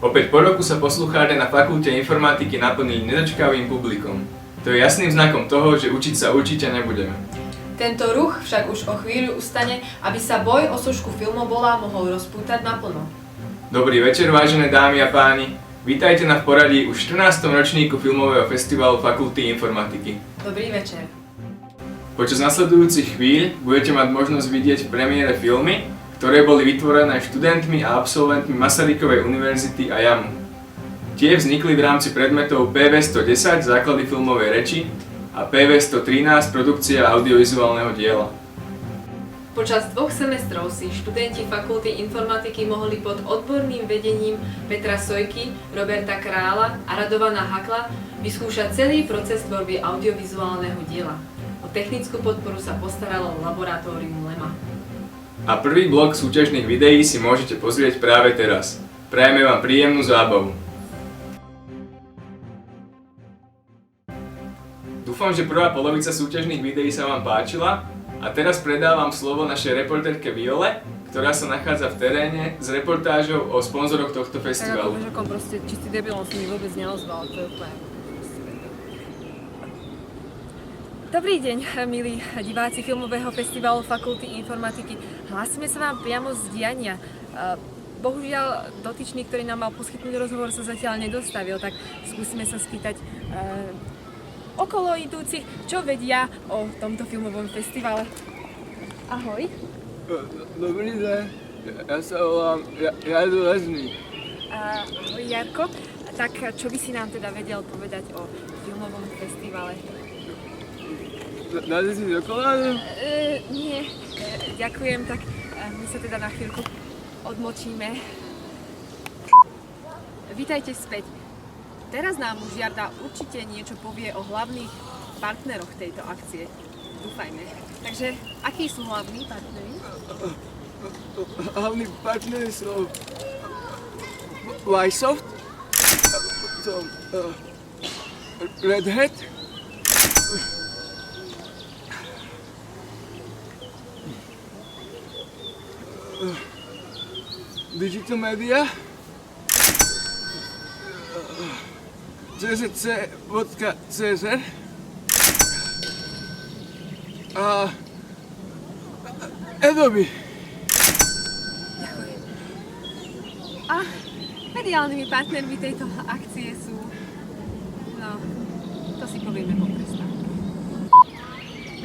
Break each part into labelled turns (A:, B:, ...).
A: Opäť po roku sa posluchári na fakulte informatiky naplnili nedočkavým publikom. To je jasným znakom toho, že učiť sa určite nebudeme.
B: Tento ruch však už o chvíľu ustane, aby sa boj o sošku filmobola mohol rozpútať naplno.
A: Dobrý večer, vážené dámy a páni. Vítajte na v poradí už 14. ročníku filmového festivalu Fakulty informatiky.
B: Dobrý večer.
A: Počas nasledujúcich chvíľ budete mať možnosť vidieť v premiére filmy, ktoré boli vytvorené študentmi a absolventmi Masarykovej univerzity a JAMU. Tie vznikli v rámci predmetov PV110 základy filmovej reči a PV113 produkcia audiovizuálneho diela.
B: Počas 2 semestrov si študenti Fakulty informatiky mohli pod odborným vedením Petra Sojky, Roberta Krála a Radovana Hakla vyskúšať celý proces tvorby audiovizuálneho diela. O technickú podporu sa postaralo laboratórium Lema.
A: A prvý blok súťažných videí si môžete pozrieť práve teraz. Prajeme vám príjemnú zábavu. Dúfam, že prvá polovica súťažných videí sa vám páčila a teraz predávam slovo našej reportérke Viole, ktorá sa nachádza v teréne s reportážou o sponzoroch tohto festivalu.
C: Tak ako proste čistý debilom si mi vôbec neozval, to je úplne... Dobrý deň, milí diváci filmového festivalu Fakulty informatiky. Hlásime sa vám priamo z diania. Bohužiaľ, dotyčný, ktorý nám mal poskytnúť rozhovor, sa zatiaľ nedostavil, tak skúsime sa spýtať okolo idúcich, čo vedia o tomto filmovom festivale. Ahoj.
D: Dobrý deň, ja sa volám Jardo Lezný.
C: Ahoj Jarko, tak čo by si nám teda vedel povedať o filmovom festivale?
D: Dáte si čokoládu?
C: Nie, ďakujem, tak my sa teda na chvíľku odmočíme. Vítajte späť. Teraz nám už Jarda určite niečo povie o hlavných partneroch tejto akcie. Dúfajme. Takže, akí sú hlavní partneri?
D: Hlavní partneri sú Lysoft, Red Hat, Digital Media, czc.cz a Adobe.
C: Ďakujem. A mediálnymi partnermi tejto akcie sú... No, to si povieme po prestávke.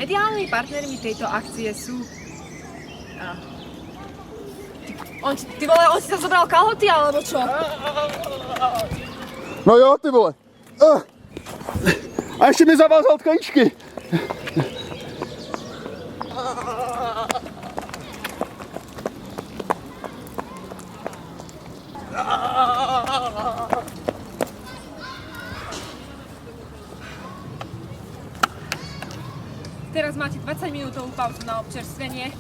C: Mediálnymi partnermi tejto akcie sú... Ty vole, on si sa zobral kalhoty, alebo čo?
D: No jo, ty vole. A ještě mi zavázal tkajíčky.
C: Teraz máte 20 minútovú pauzu na občerstvenie.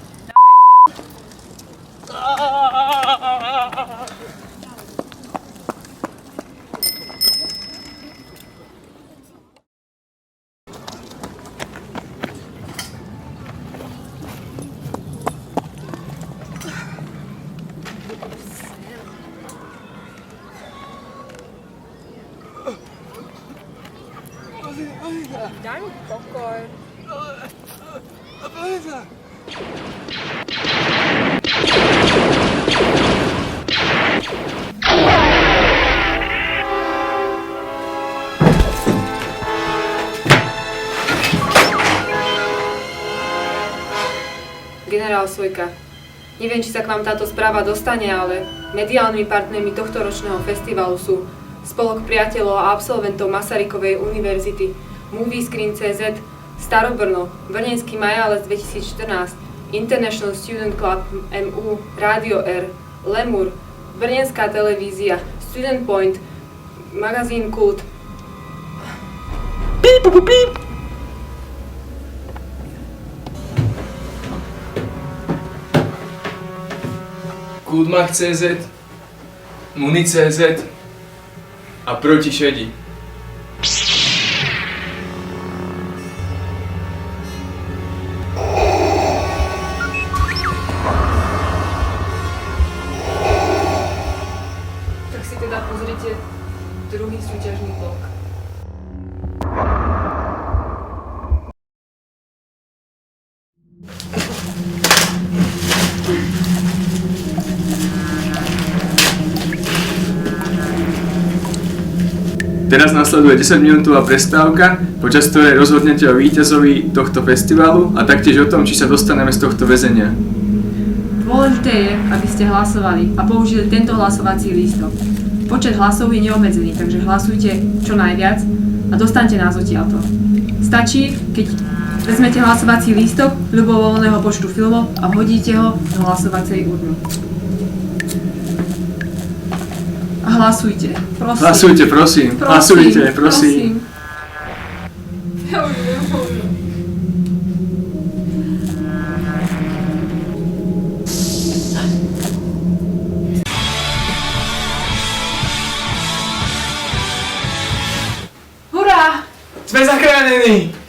C: Daj mi pokoj. Generál Sojka, neviem, či sa k vám táto správa dostane, ale mediálnymi partnermi tohto ročného festivalu sú Spolok priateľov a absolventov Masarykovej univerzity, Moviescreen.cz, Starobrno, Brněnský Majálec 2014, International Student Club MU, Radio R, Lemur, Brněnská televízia, Student Point, magazín Kult. Píp, píp, píp.
A: Kultmach.cz, Muni.cz a Proti šedi.
B: Tak si teda pozri
A: Teraz nasleduje 10-minútová prestávka, počas ktorej rozhodnete o víťazovi tohto festivalu a taktiež o tom, či sa dostaneme z tohto väzenia.
C: Dôležité je, aby ste hlasovali a použili tento hlasovací lístok. Počet hlasov je neobmedzený, takže hlasujte čo najviac a dostaňte nás odtiaľto. Stačí, keď vezmete hlasovací lístok ľubovoľného počtu filmov a vhodíte ho do hlasovacej urny. A hlasujte, prosím.
A: Hlasujte, prosím. Hlasujte, prosím.
B: Ja už nemôžem.
C: Hurá!
A: Sme zachránení!